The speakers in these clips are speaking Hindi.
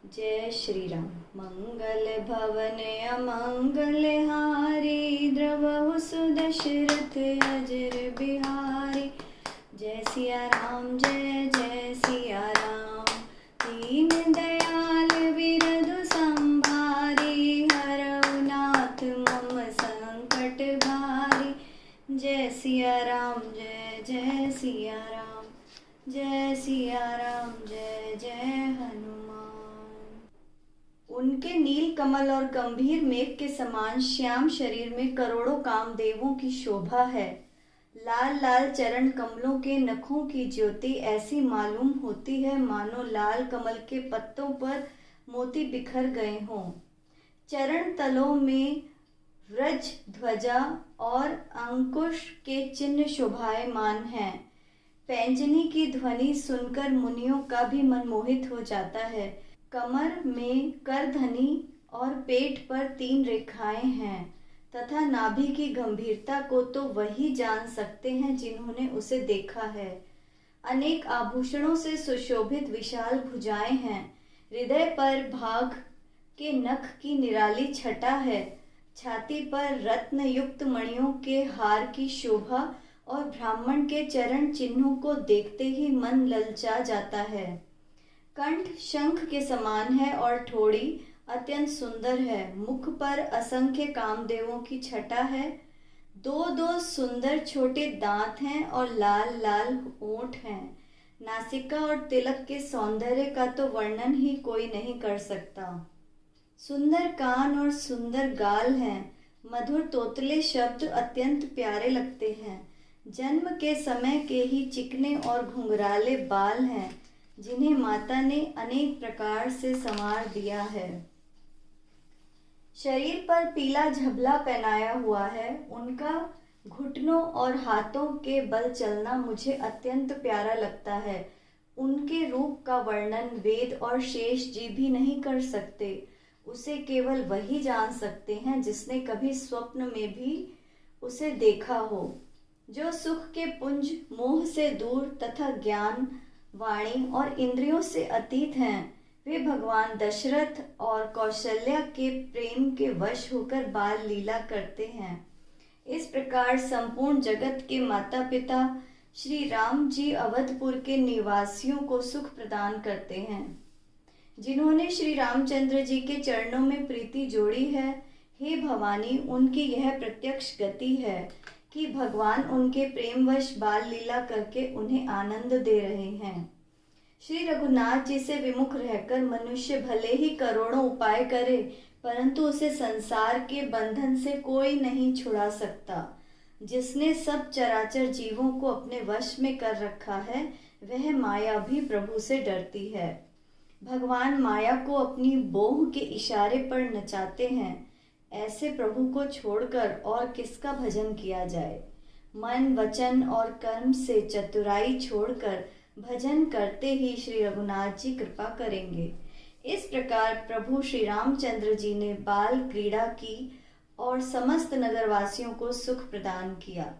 जय श्री राम। मंगल भवन अमंगल हारी, द्रवहु सुदशरथ अजर बिहारी। जय सिया राम जय जय सिया राम। दीन दयाल बिरधु संभारी, हरऊ नाथ मम संकट भारी। जय सिया राम जय जय सिया राम। जय सिया राम जय जय हनुमान। उनके नील कमल और गंभीर मेघ के समान श्याम शरीर में करोड़ों कामदेवों की शोभा है। लाल लाल चरण कमलों के नखों की ज्योति ऐसी मालूम होती है मानो लाल कमल के पत्तों पर मोती बिखर गए हों। चरण तलों में व्रज ध्वजा और अंकुश के चिन्ह शोभायमान हैं। पैंजनी की ध्वनि सुनकर मुनियों का भी मन मोहित हो जाता है। कमर में करधनी और पेट पर 3 रेखाएं हैं तथा नाभि की गंभीरता को तो वही जान सकते हैं जिन्होंने उसे देखा है। अनेक आभूषणों से सुशोभित विशाल भुजाएं हैं। हृदय पर भाग के नख की निराली छटा है। छाती पर रत्न युक्त मणियों के हार की शोभा और ब्राह्मण के चरण चिन्हों को देखते ही मन ललचा जाता है। कंठ शंख के समान है और ठोड़ी अत्यंत सुंदर है। मुख पर असंख्य कामदेवों की छटा है। 2-2 सुंदर छोटे दांत हैं और लाल लाल ओंठ हैं। नासिका और तिलक के सौंदर्य का तो वर्णन ही कोई नहीं कर सकता। सुंदर कान और सुंदर गाल हैं। मधुर तोतले शब्द अत्यंत प्यारे लगते हैं। जन्म के समय के ही चिकने और घुंघराले बाल हैं जिन्हें माता ने अनेक प्रकार से संवार दिया है। शरीर पर पीला झबला पहनाया हुआ है। उनका घुटनों और हाथों के बल चलना मुझे अत्यंत प्यारा लगता है। उनके रूप का वर्णन वेद और शेष जी भी नहीं कर सकते। उसे केवल वही जान सकते हैं जिसने कभी स्वप्न में भी उसे देखा हो। जो सुख के पुंज मोह से दूर तथा ज्ञान वाणी और इंद्रियों से अतीत हैं, वे भगवान दशरथ और कौशल्या के प्रेम के वश होकर बाल लीला करते हैं। इस प्रकार संपूर्ण जगत के माता पिता श्री राम जी अवधपुर के निवासियों को सुख प्रदान करते हैं। जिन्होंने श्री रामचंद्र जी के चरणों में प्रीति जोड़ी है, हे भवानी, उनकी यह प्रत्यक्ष गति है कि भगवान उनके प्रेमवश बाल लीला करके उन्हें आनंद दे रहे हैं। श्री रघुनाथ जी से विमुख रहकर मनुष्य भले ही करोड़ों उपाय करे, परंतु उसे संसार के बंधन से कोई नहीं छुड़ा सकता। जिसने सब चराचर जीवों को अपने वश में कर रखा है, वह माया भी प्रभु से डरती है। भगवान माया को अपनी बोह के इशारे पर नचाते हैं। ऐसे प्रभु को छोड़कर और किसका भजन किया जाए। मन वचन और कर्म से चतुराई छोड़कर भजन करते ही श्री रघुनाथ जी कृपा करेंगे। इस प्रकार प्रभु श्री रामचंद्र जी ने बाल क्रीड़ा की और समस्त नगरवासियों को सुख प्रदान किया।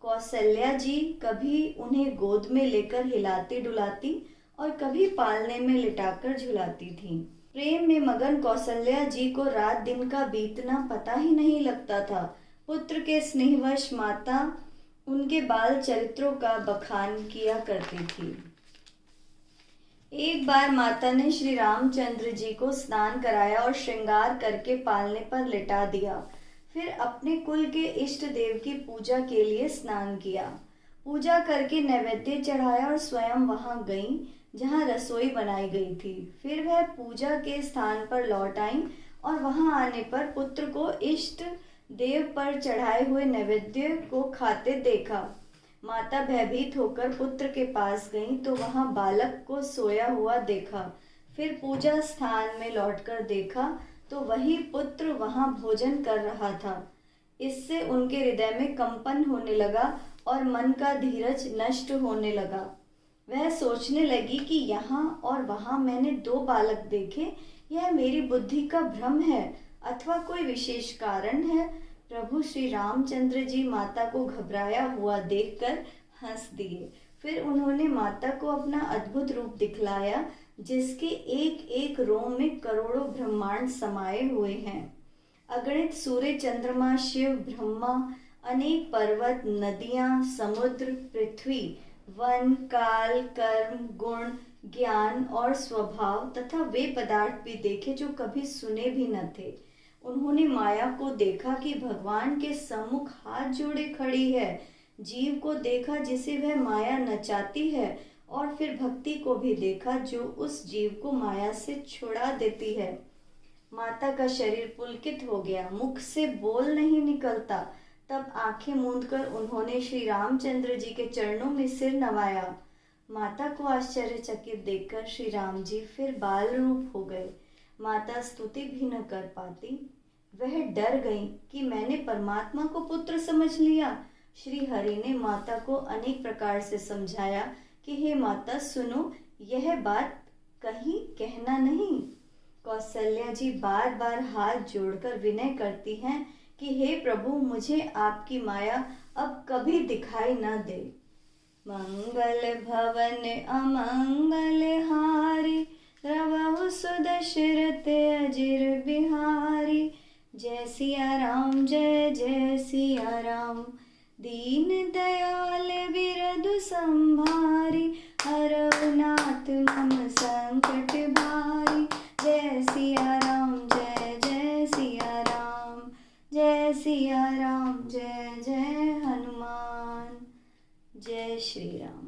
कौशल्या जी कभी उन्हें गोद में लेकर हिलाती डुलाती और कभी पालने में लिटाकर झुलाती थीं। प्रेम में मगन कौशल्या जी को रात दिन का बीतना पता ही नहीं लगता था। पुत्र के स्नेहवश माता उनके बाल चरित्रों का बखान किया करती थी। एक बार माता ने श्री रामचंद्र जी को स्नान कराया और श्रृंगार करके पालने पर लिटा दिया। फिर अपने कुल के इष्ट देव की पूजा के लिए स्नान किया। पूजा करके नैवेद्य चढ़ाया और स्वयं वहां गईं जहां रसोई बनाई गई थी। फिर वह पूजा के स्थान पर लौट आईं और वहां आने पर पुत्र को इष्ट देव पर चढ़ाए हुए नैवेद्य को खाते देखा। माता भयभीत होकर पुत्र के पास गईं तो वहां बालक को सोया हुआ देखा। फिर पूजा स्थान में लौटकर देखा तो वही पुत्र वहां भोजन कर रहा था। इससे उनके हृदय में कंपन होने लगा और मन का धीरज नष्ट होने लगा। वह सोचने लगी कि यहाँ और वहाँ मैंने 2 बालक देखे, यह मेरी बुद्धि का भ्रम है अथवा कोई विशेष कारण है। प्रभु श्री रामचंद्र जी माता को घबराया हुआ देखकर हंस दिए। फिर उन्होंने माता को अपना अद्भुत रूप दिखलाया जिसके एक एक रोम में करोड़ों ब्रह्मांड समाये हुए हैं। अगणित सूर्य, चंद्रमा, शिव, ब्रह्मा, अनेक पर्वत, नदियां, समुद्र, पृथ्वी, वन, काल, कर्म, गुण, ज्ञान और स्वभाव तथा वे पदार्थ भी देखे जो कभी सुने भी न थे। उन्होंने माया को देखा कि भगवान के सम्मुख हाथ जोड़े खड़ी है, जीव को देखा जिसे वह माया नचाती है, और फिर भक्ति को भी देखा जो उस जीव को माया से छुड़ा देती है। माता का शरीर पुलकित हो गया, मुख से बोल नहीं निकलता। तब आंखें मूंदकर उन्होंने श्री रामचंद्र जी के चरणों में सिर नवाया। माता को आश्चर्यचकित देखकर श्री राम जी फिर बाल रूप हो गए। माता स्तुति भी न कर पाती। वह डर गई कि मैंने परमात्मा को पुत्र समझ लिया। श्री हरि ने माता को अनेक प्रकार से समझाया कि हे माता सुनो, यह बात कहीं कहना नहीं। कौसल्या जी बार बार हाथ जोड़कर विनय करती हैं कि हे प्रभु, मुझे आपकी माया अब कभी दिखाई न दे। मंगल भवन अमंगल हारी, रवहु सुदशरथ अजिर बिहारी। जय सिया राम, जय जय सिया राम। दीन दयाल बिरधु संभारी, हरहु नाथ मम संकट भारी। जय सिया राम, जय जय सिया राम। जय सिया राम, जय जय हनुमान। जय श्री राम।